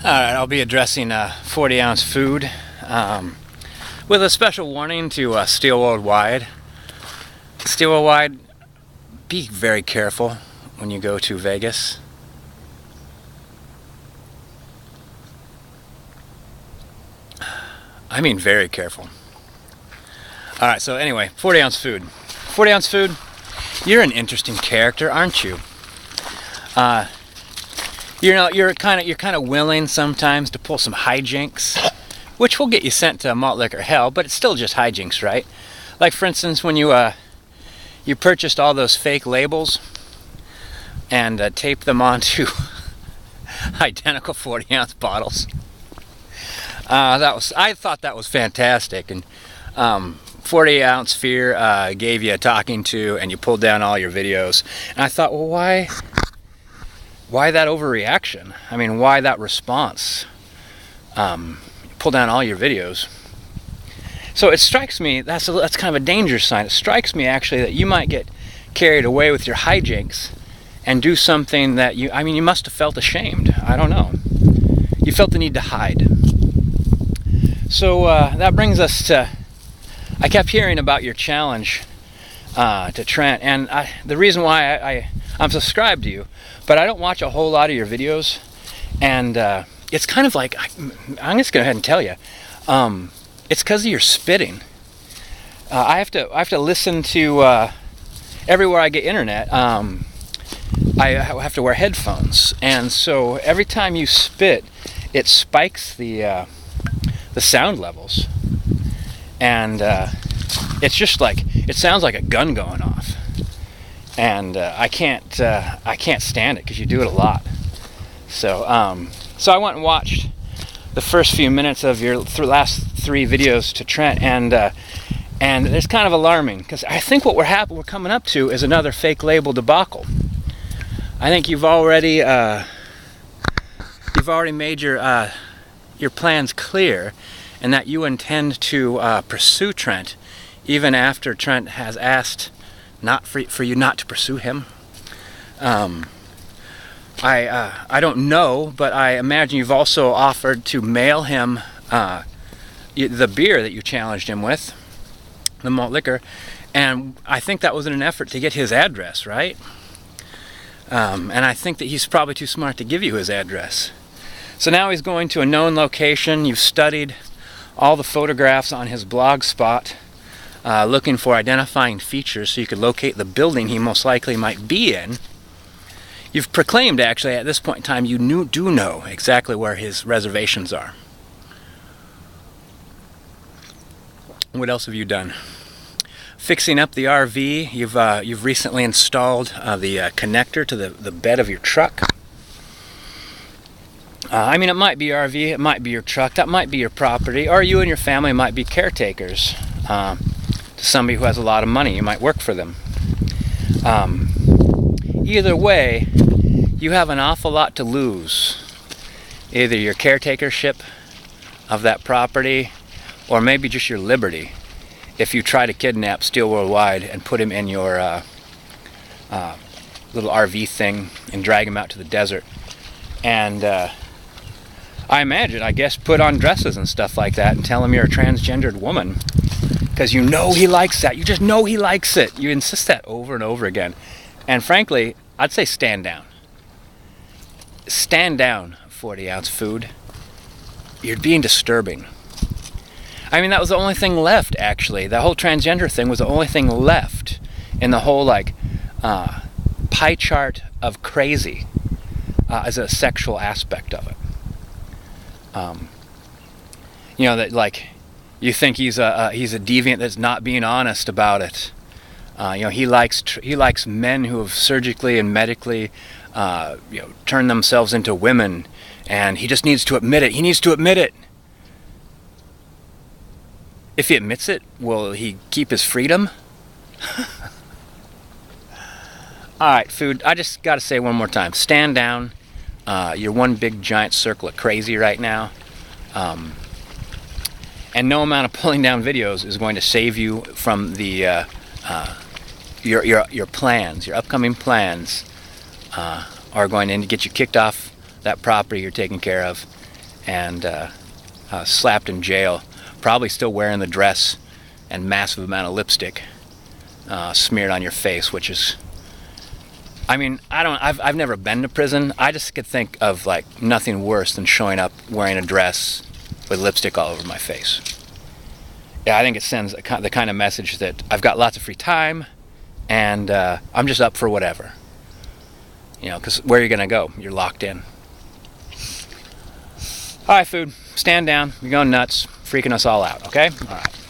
Alright, I'll be addressing 40-ounce food with a special warning to Steel Worldwide. Steel Worldwide, be very careful when you go to Vegas. I mean very careful. Alright, so anyway, 40-ounce food. 40-ounce food, you're an interesting character, aren't you? You're kind of willing sometimes to pull some hijinks, which will get you sent to malt liquor hell, but it's still just hijinks, right? Like for instance, when you purchased all those fake labels and taped them onto identical 40-ounce bottles. I thought that was fantastic, and 40-ounce Fear gave you a talking to, and you pulled down all your videos. And I thought, well, why that overreaction? I mean, why that response? Pull down all your videos. So it strikes me, that's kind of a danger sign. It strikes me actually that you might get carried away with your hijinks and do something that you must have felt ashamed. I don't know. You felt the need to hide. So that brings us to, I kept hearing about your challenge to Trent, and the reason why I'm subscribed to you, but I don't watch a whole lot of your videos, and it's kind of like, I'm just going to go ahead and tell you, it's because of your spitting. I have to listen to everywhere I get internet. I have to wear headphones, and so every time you spit, it spikes the sound levels, and it's just like, it sounds like a gun going off. And I can't stand it because you do it a lot. So I went and watched the first few minutes of your last 3 videos to Trent, and it's kind of alarming because I think what we're coming up to is another fake label debacle. I think you've already made your plans clear, and that you intend to pursue Trent even after Trent has asked not for you not to pursue him. I don't know, but I imagine you've also offered to mail him the beer that you challenged him with, the malt liquor, and I think that was in an effort to get his address, right? And I think that he's probably too smart to give you his address. So now he's going to a known location. You've studied all the photographs on his blog spot, looking for identifying features so you could locate the building he most likely might be in. You've proclaimed, actually, at this point in time, you do know exactly where his reservations are. What else have you done? Fixing up the RV. You've recently installed the connector to the bed of your truck. It might be your RV, it might be your truck, that might be your property, or you and your family might be caretakers to somebody who has a lot of money. You might work for them. Either way, you have an awful lot to lose. Either your caretakership of that property, or maybe just your liberty, if you try to kidnap Steel Worldwide and put him in your little RV thing and drag him out to the desert. And I guess, put on dresses and stuff like that and tell him you're a transgendered woman. Because you know he likes that. You just know he likes it. You insist that over and over again. And frankly, I'd say stand down. Stand down, 40-ounce food. You're being disturbing. That was the only thing left, actually. The whole transgender thing was the only thing left in the whole, pie chart of crazy as a sexual aspect of it. That you think he's a deviant that's not being honest about it. He likes men who have surgically and medically turned themselves into women, and he just needs to admit it. He needs to admit it. If he admits it, will he keep his freedom? All right, food. I just got to say one more time: stand down. You're one big giant circle of crazy right now. And no amount of pulling down videos is going to save you from the your plans. Your upcoming plans are going to get you kicked off that property you're taking care of, and slapped in jail, probably still wearing the dress and massive amount of lipstick smeared on your face, which is, I mean, I've never been to prison. I just could think of like nothing worse than showing up wearing a dress with lipstick all over my face. Yeah, I think it sends the kind of message that I've got lots of free time and I'm just up for whatever. You know, because where are you going to go? You're locked in. All right, food, stand down. You're going nuts, freaking us all out, okay? All right.